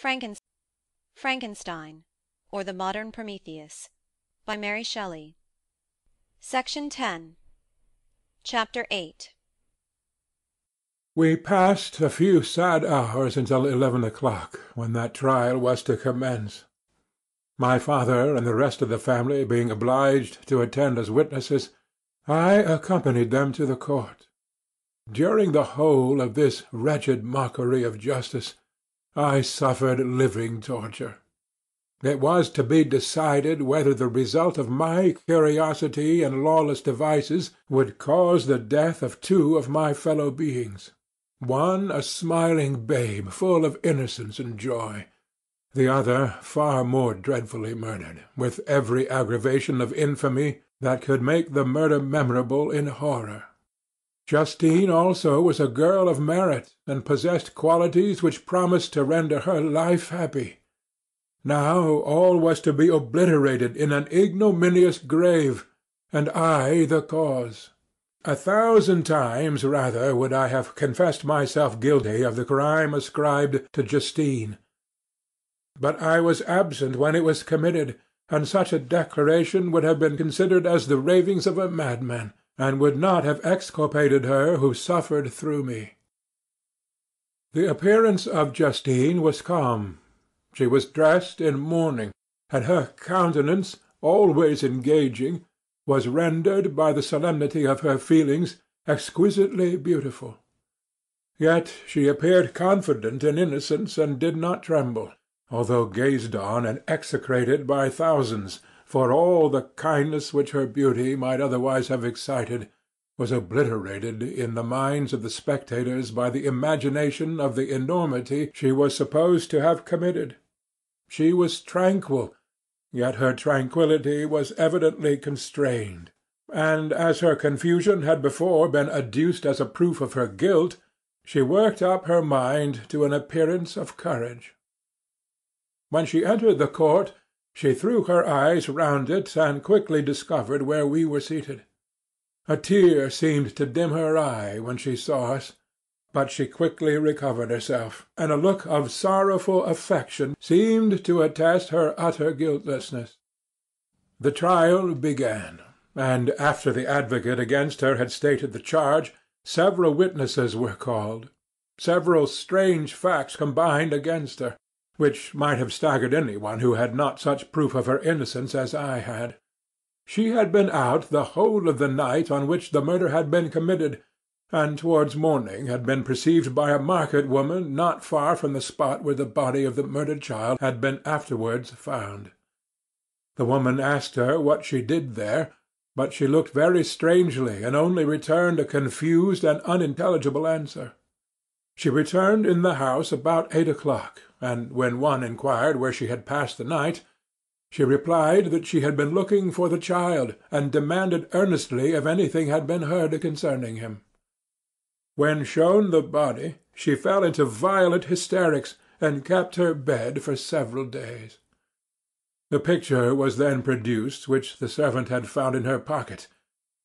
Franken Frankenstein, or the Modern Prometheus, by Mary Shelley. Section 10. Chapter 8. We passed a few sad hours until 11 o'clock, when that trial was to commence. My father and the rest of the family being obliged to attend as witnesses, I accompanied them to the court. During the whole of this wretched mockery of justice, I suffered living torture. It was to be decided whether the result of my curiosity and lawless devices would cause the death of two of my fellow beings, one a smiling babe full of innocence and joy, the other far more dreadfully murdered, with every aggravation of infamy that could make the murder memorable in horror. Justine also was a girl of merit, and possessed qualities which promised to render her life happy. Now all was to be obliterated in an ignominious grave, and I the cause. 1,000 times rather would I have confessed myself guilty of the crime ascribed to Justine. But I was absent when it was committed, and such a declaration would have been considered as the ravings of a madman, and would not have exculpated her who suffered through me. The appearance of Justine was calm. She was dressed in mourning, and her countenance, always engaging, was rendered by the solemnity of her feelings exquisitely beautiful. Yet she appeared confident in innocence, and did not tremble, although gazed on and execrated by thousands, for all the kindness which her beauty might otherwise have excited was obliterated in the minds of the spectators by the imagination of the enormity she was supposed to have committed. She was tranquil, yet her tranquillity was evidently constrained, and as her confusion had before been adduced as a proof of her guilt, she worked up her mind to an appearance of courage. When she entered the court, she threw her eyes round it and quickly discovered where we were seated. A tear seemed to dim her eye when she saw us, but she quickly recovered herself, and a look of sorrowful affection seemed to attest her utter guiltlessness. The trial began, and after the advocate against her had stated the charge, several witnesses were called. Several strange facts combined against her, which might have staggered anyone who had not such proof of her innocence as I had. She had been out the whole of the night on which the murder had been committed, and towards morning had been perceived by a market woman not far from the spot where the body of the murdered child had been afterwards found. The woman asked her what she did there, but she looked very strangely, and only returned a confused and unintelligible answer. She returned in the house about 8 o'clock, and when one inquired where she had passed the night, she replied that she had been looking for the child, and demanded earnestly if anything had been heard concerning him. When shown the body, she fell into violent hysterics, and kept her bed for several days. The picture was then produced which the servant had found in her pocket,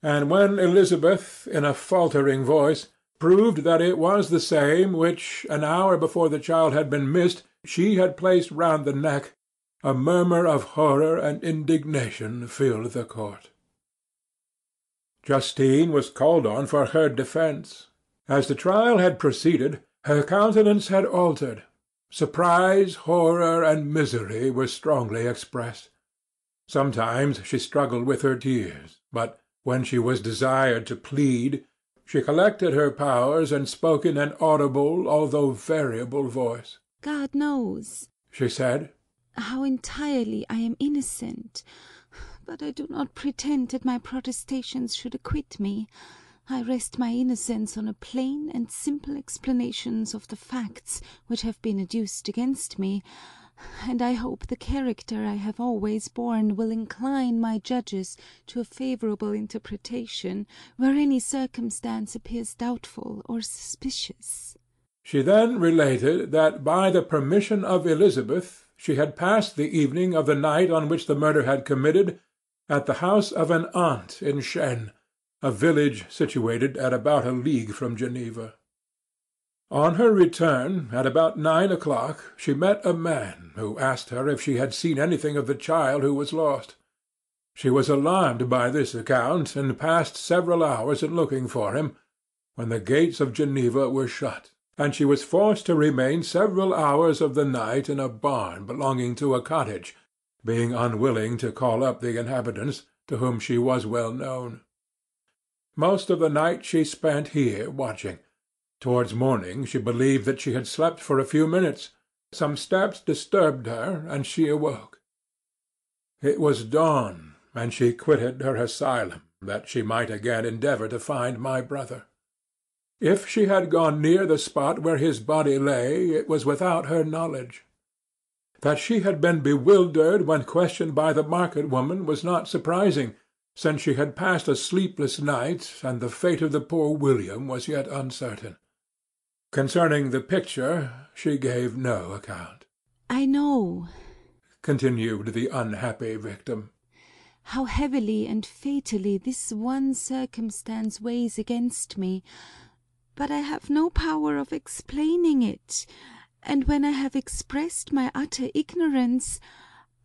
and when Elizabeth, in a faltering voice, proved that it was the same which, an hour before the child had been missed, she had placed round the neck, a murmur of horror and indignation filled the court. Justine was called on for her defence. As the trial had proceeded, her countenance had altered. Surprise, horror, and misery were strongly expressed. Sometimes she struggled with her tears, but when she was desired to plead, she collected her powers and spoke in an audible, although variable voice. "God knows," she said, "how entirely I am innocent, but I do not pretend that my protestations should acquit me. I rest my innocence on a plain and simple explanations of the facts which have been adduced against me, and I hope the character I have always borne will incline my judges to a favourable interpretation, where any circumstance appears doubtful or suspicious." She then related that by the permission of Elizabeth she had passed the evening of the night on which the murder had committed at the house of an aunt in Chêne, a village situated at about a league from Geneva. On her return, at about 9 o'clock, she met a man who asked her if she had seen anything of the child who was lost. She was alarmed by this account, and passed several hours in looking for him, when the gates of Geneva were shut, and she was forced to remain several hours of the night in a barn belonging to a cottage, being unwilling to call up the inhabitants, to whom she was well known. Most of the night she spent here watching. Towards morning she believed that she had slept for a few minutes. Some steps disturbed her, and she awoke. It was dawn, and she quitted her asylum, that she might again endeavour to find my brother. If she had gone near the spot where his body lay, it was without her knowledge. That she had been bewildered when questioned by the market-woman was not surprising, since she had passed a sleepless night, and the fate of the poor William was yet uncertain. Concerning the picture, she gave no account. "I know," continued the unhappy victim, "how heavily and fatally this one circumstance weighs against me, but I have no power of explaining it, and when I have expressed my utter ignorance,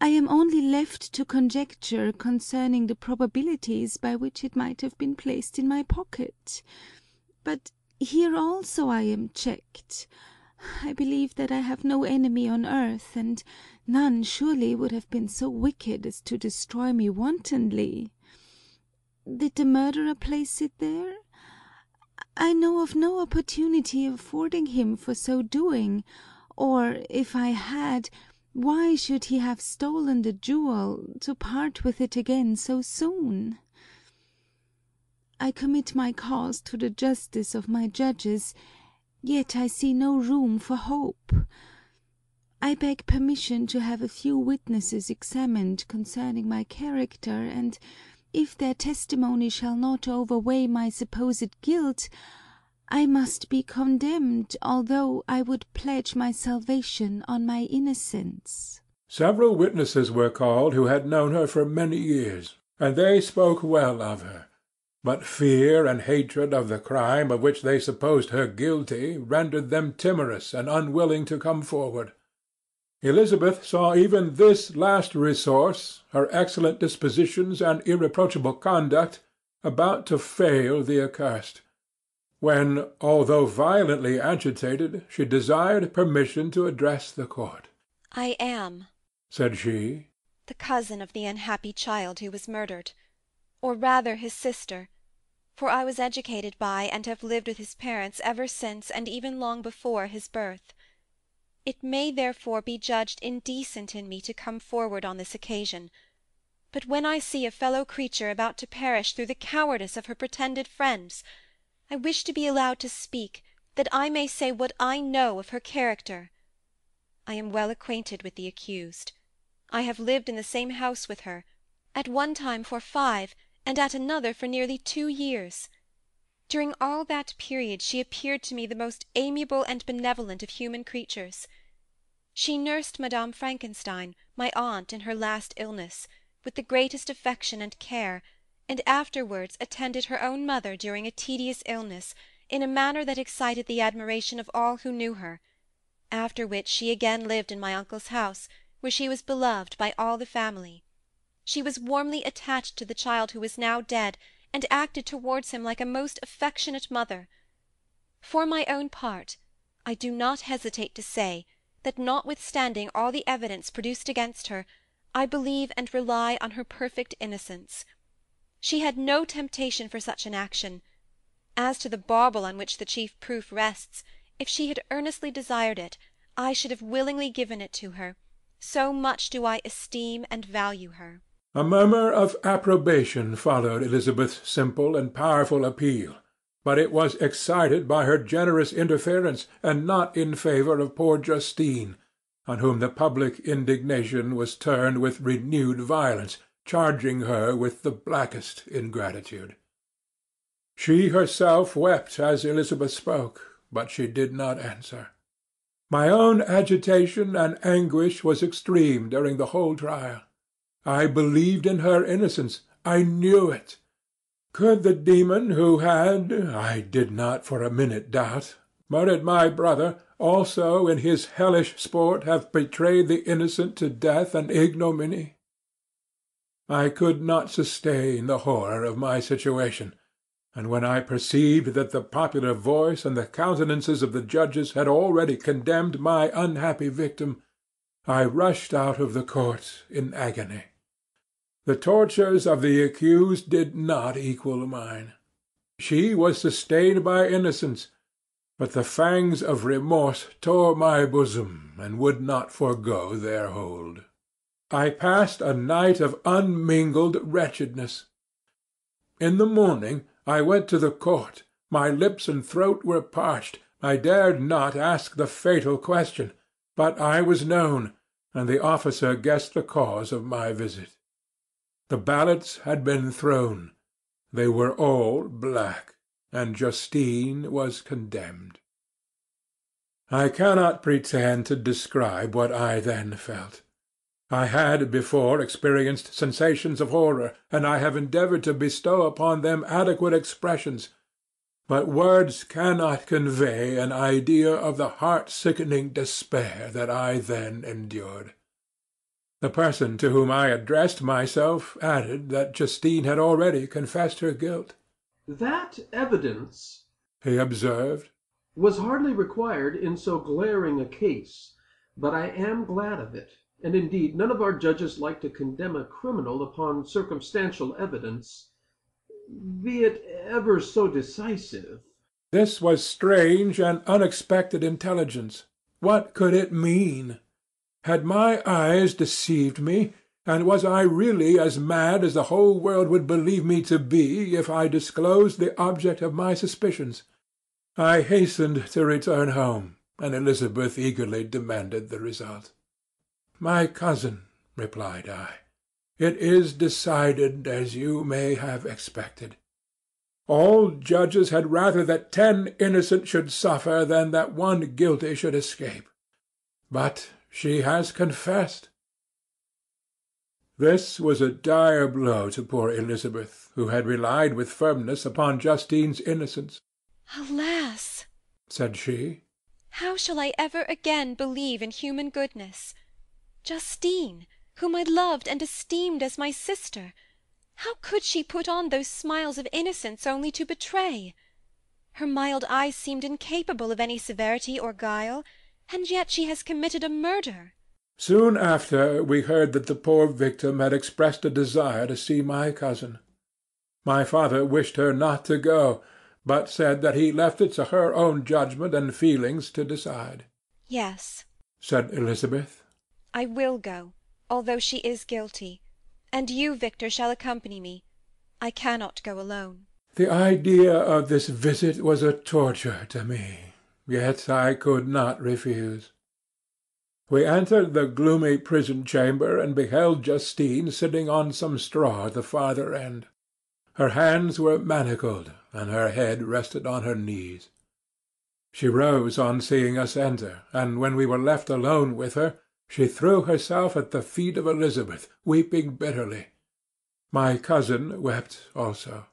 I am only left to conjecture concerning the probabilities by which it might have been placed in my pocket. But here also I am checked. I believe that I have no enemy on earth, and none surely would have been so wicked as to destroy me wantonly. Did the murderer place it there? I know of no opportunity affording him for so doing, or, if I had, why should he have stolen the jewel, to part with it again so soon? I commit my cause to the justice of my judges, yet I see no room for hope. I beg permission to have a few witnesses examined concerning my character, and if their testimony shall not overweigh my supposed guilt, I must be condemned, although I would pledge my salvation on my innocence." Several witnesses were called who had known her for many years, and they spoke well of her. But fear and hatred of the crime of which they supposed her guilty rendered them timorous and unwilling to come forward. Elizabeth saw even this last resource, her excellent dispositions and irreproachable conduct, about to fail the accursed, when, although violently agitated, she desired permission to address the court. "I am," said she, "the cousin of the unhappy child who was murdered, or rather his sister, for I was educated by and have lived with his parents ever since and even long before his birth. It may therefore be judged indecent in me to come forward on this occasion, but when I see a fellow creature about to perish through the cowardice of her pretended friends, I wish to be allowed to speak, that I may say what I know of her character. I am well acquainted with the accused. I have lived in the same house with her, at one time for 5, and at another for nearly 2 years. During all that period she appeared to me the most amiable and benevolent of human creatures. She nursed Madame Frankenstein, my aunt, in her last illness, with the greatest affection and care, and afterwards attended her own mother during a tedious illness in a manner that excited the admiration of all who knew her, after which she again lived in my uncle's house, where she was beloved by all the family. She was warmly attached to the child who is now dead, and acted towards him like a most affectionate mother. For my own part, I do not hesitate to say that, notwithstanding all the evidence produced against her, I believe and rely on her perfect innocence. She had no temptation for such an action. As to the bauble on which the chief proof rests, if she had earnestly desired it, I should have willingly given it to her, so much do I esteem and value her." A murmur of approbation followed Elizabeth's simple and powerful appeal, but it was excited by her generous interference, and not in favour of poor Justine, on whom the public indignation was turned with renewed violence, charging her with the blackest ingratitude. She herself wept as Elizabeth spoke, but she did not answer. My own agitation and anguish was extreme during the whole trial. I believed in her innocence. I knew it. Could the demon who had, I did not for a minute doubt, murdered my brother, also in his hellish sport have betrayed the innocent to death and ignominy? I could not sustain the horror of my situation, and when I perceived that the popular voice and the countenances of the judges had already condemned my unhappy victim, I rushed out of the court in agony. The tortures of the accused did not equal mine. She was sustained by innocence, but the fangs of remorse tore my bosom and would not forego their hold. I passed a night of unmingled wretchedness. In the morning I went to the court. My lips and throat were parched. I dared not ask the fatal question, but I was known, and the officer guessed the cause of my visit. The ballots had been thrown. They were all black, and Justine was condemned. I cannot pretend to describe what I then felt. I had before experienced sensations of horror, and I have endeavoured to bestow upon them adequate expressions, but words cannot convey an idea of the heart-sickening despair that I then endured. The person to whom I addressed myself added that Justine had already confessed her guilt. "That evidence," he observed, "was hardly required in so glaring a case, but I am glad of it, and indeed none of our judges like to condemn a criminal upon circumstantial evidence, be it ever so decisive." This was strange and unexpected intelligence. What could it mean? Had my eyes deceived me, and was I really as mad as the whole world would believe me to be if I disclosed the object of my suspicions? I hastened to return home, and Elizabeth eagerly demanded the result. "My cousin," replied I, "it is decided as you may have expected. All judges had rather that 10 innocent should suffer than that 1 guilty should escape. But she has confessed." This was a dire blow to poor Elizabeth, who had relied with firmness upon Justine's innocence. "Alas!" said she, "how shall I ever again believe in human goodness? Justine, whom I loved and esteemed as my sister, how could she put on those smiles of innocence only to betray? Her mild eyes seemed incapable of any severity or guile, and yet she has committed a murder." Soon after we heard that the poor victim had expressed a desire to see my cousin. My father wished her not to go, but said that he left it to her own judgment and feelings to decide. "Yes," said Elizabeth, "I will go, although she is guilty, and you, Victor, shall accompany me. I cannot go alone." The idea of this visit was a torture to me, yet I could not refuse. We entered the gloomy prison-chamber and beheld Justine sitting on some straw at the farther end. Her hands were manacled, and her head rested on her knees. She rose on seeing us enter, and when we were left alone with her, she threw herself at the feet of Elizabeth, weeping bitterly. My cousin wept also.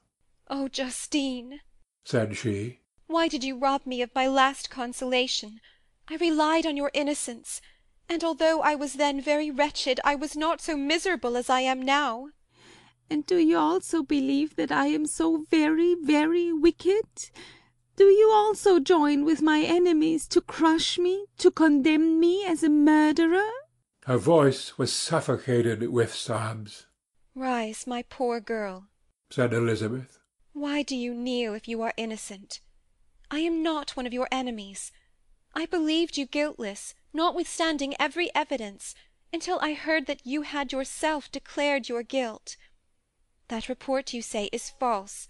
"Oh, Justine," said she, "why did you rob me of my last consolation? I relied on your innocence, and although I was then very wretched, I was not so miserable as I am now." "And do you also believe that I am so very, very wicked? Do you also join with my enemies to crush me, to condemn me as a murderer?" Her voice was suffocated with sobs. "Rise, my poor girl," said Elizabeth. "Why do you kneel if you are innocent? I am not one of your enemies. I believed you guiltless, notwithstanding every evidence, until I heard that you had yourself declared your guilt. That report, you say, is false,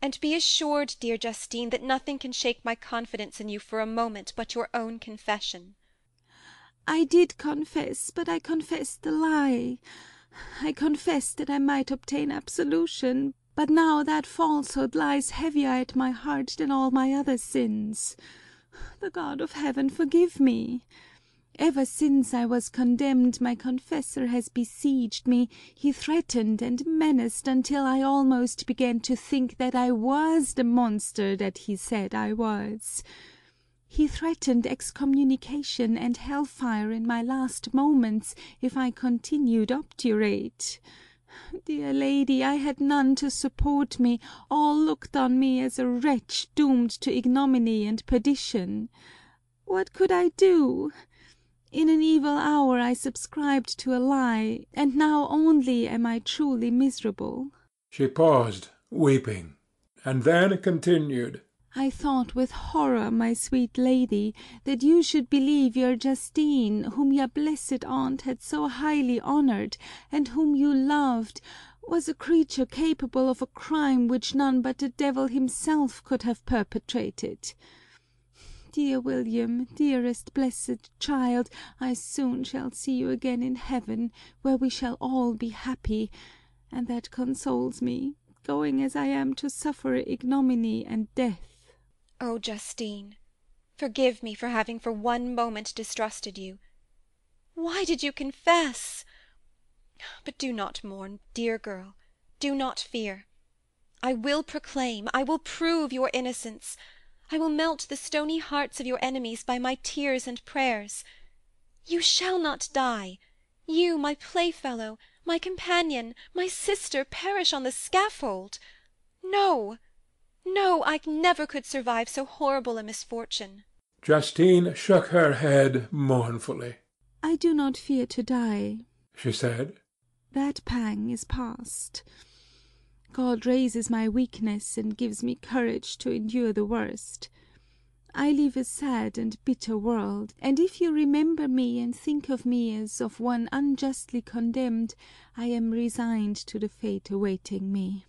and be assured, dear Justine, that nothing can shake my confidence in you for a moment but your own confession." "I did confess, but I confessed a lie. I confessed that I might obtain absolution, but now that falsehood lies heavier at my heart than all my other sins. The God of heaven forgive me! Ever since I was condemned, my confessor has besieged me. He threatened and menaced until I almost began to think that I was the monster that he said I was. He threatened excommunication and hell-fire in my last moments if I continued obdurate. Dear lady, I had none to support me. All looked on me as a wretch doomed to ignominy and perdition. What could I do? In an evil hour I subscribed to a lie, and now only am I truly miserable." She paused, weeping, and then continued. "I thought with horror, my sweet lady, that you should believe your Justine, whom your blessed aunt had so highly honoured, and whom you loved, was a creature capable of a crime which none but the devil himself could have perpetrated. Dear William, dearest blessed child, I soon shall see you again in heaven, where we shall all be happy, and that consoles me, going as I am to suffer ignominy and death." Oh, Justine, forgive me for having for one moment distrusted you. Why did you confess? But do not mourn, dear girl, do not fear. I will proclaim, I will prove your innocence. I will melt the stony hearts of your enemies by my tears and prayers. You shall not die. You, my playfellow, my companion, my sister, perish on the scaffold. No, no, I never could survive so horrible a misfortune." Justine shook her head mournfully. "I do not fear to die," she said. "That pang is past. God raises my weakness and gives me courage to endure the worst. I live a sad and bitter world, and if you remember me and think of me as of one unjustly condemned, I am resigned to the fate awaiting me.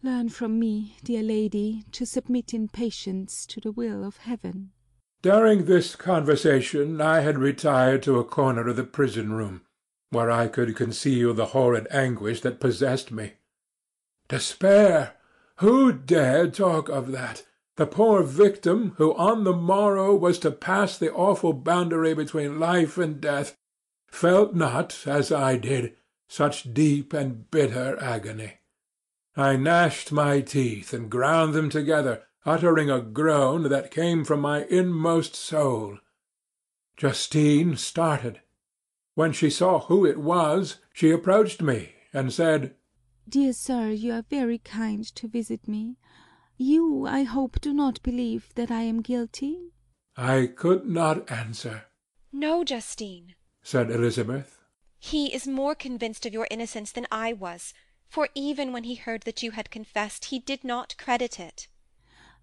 Learn from me, dear lady, to submit in patience to the will of heaven." During this conversation I had retired to a corner of the prison-room, where I could conceal the horrid anguish that possessed me. Despair! Who dared talk of that? The poor victim, who on the morrow was to pass the awful boundary between life and death, felt not, as I did, such deep and bitter agony. I gnashed my teeth and ground them together, uttering a groan that came from my inmost soul. Justine started. When she saw who it was, she approached me and said, "Dear sir, you are very kind to visit me. You, I hope, do not believe that I am guilty?" I could not answer. "No, Justine," said Elizabeth. "he is more convinced of your innocence than I was, for even when he heard that you had confessed, he did not credit it."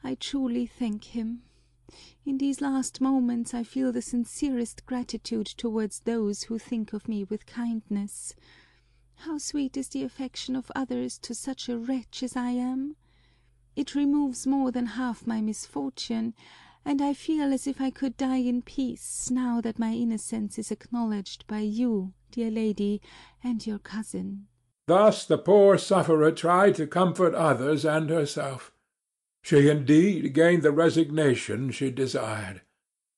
"I truly thank him. In these last moments I feel the sincerest gratitude towards those who think of me with kindness. How sweet is the affection of others to such a wretch as I am! It removes more than half my misfortune, and I feel as if I could die in peace, now that my innocence is acknowledged by you, dear lady, and your cousin." Thus the poor sufferer tried to comfort others and herself. She indeed gained the resignation she desired.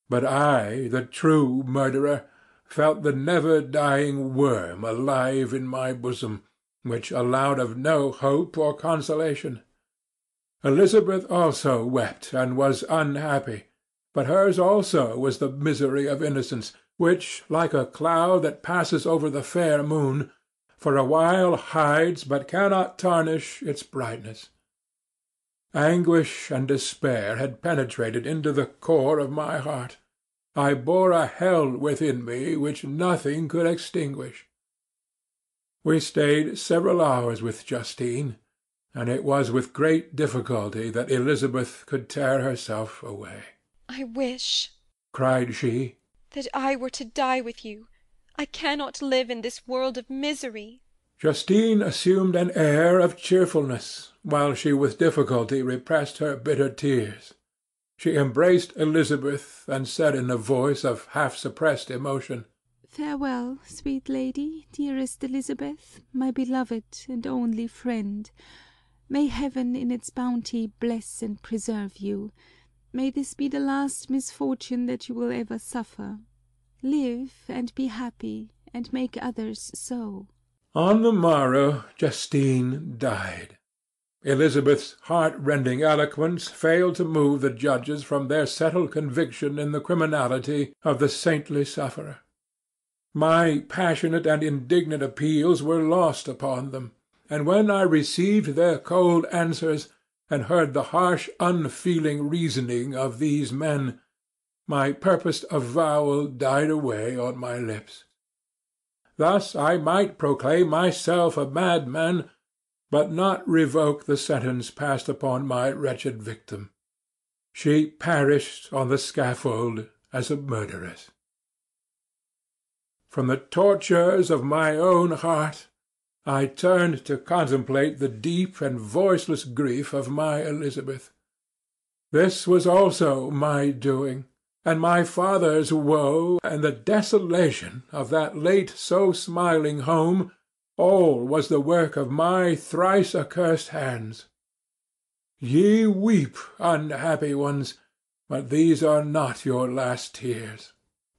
But I, the true murderer, felt the never-dying worm alive in my bosom, which allowed of no hope or consolation. Elizabeth also wept and was unhappy, but hers also was the misery of innocence, which, like a cloud that passes over the fair moon, for a while hides but cannot tarnish its brightness. Anguish and despair had penetrated into the core of my heart. I bore a hell within me which nothing could extinguish. We stayed several hours with Justine, and it was with great difficulty that Elizabeth could tear herself away. "I wish," cried she, "that I were to die with you. I cannot live in this world of misery." Justine assumed an air of cheerfulness, while she with difficulty repressed her bitter tears. She embraced Elizabeth, and said in a voice of half-suppressed emotion, "Farewell, sweet lady, dearest Elizabeth, my beloved and only friend. May heaven in its bounty bless and preserve you. May this be the last misfortune that you will ever suffer. Live and be happy, and make others so." On the morrow Justine died. Elizabeth's heart-rending eloquence failed to move the judges from their settled conviction in the criminality of the saintly sufferer. My passionate and indignant appeals were lost upon them, and when I received their cold answers and heard the harsh, unfeeling reasoning of these men, my purposed avowal died away on my lips. Thus I might proclaim myself a madman, but not revoke the sentence passed upon my wretched victim. She perished on the scaffold as a murderess. From the tortures of my own heart, I turned to contemplate the deep and voiceless grief of my Elizabeth. This was also my doing, and my father's woe, and the desolation of that late so smiling home, all was the work of my thrice accursed hands. Ye weep, unhappy ones, but these are not your last tears.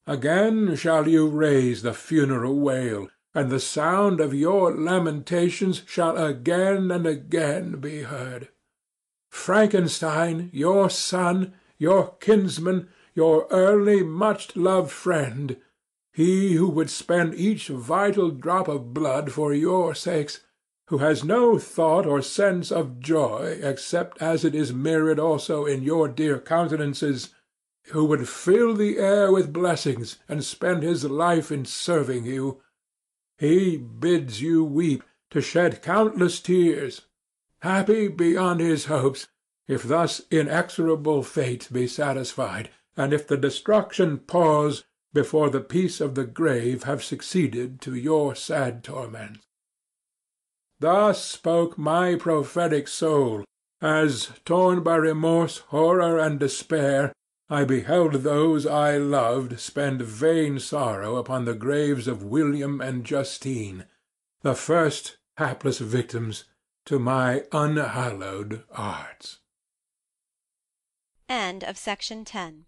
Again shall you raise the funeral wail, and the sound of your lamentations shall again and again be heard. Frankenstein, your son, your kinsman, your early much-loved friend, he who would spend each vital drop of blood for your sakes, who has no thought or sense of joy except as it is mirrored also in your dear countenances, who would fill the air with blessings and spend his life in serving you, he bids you weep, to shed countless tears, happy beyond his hopes, if thus inexorable fate be satisfied, and if the destruction pause before the peace of the grave have succeeded to your sad torments. Thus spoke my prophetic soul, as, torn by remorse, horror, and despair, I beheld those I loved spend vain sorrow upon the graves of William and Justine, the first hapless victims to my unhallowed arts. End of Section 10.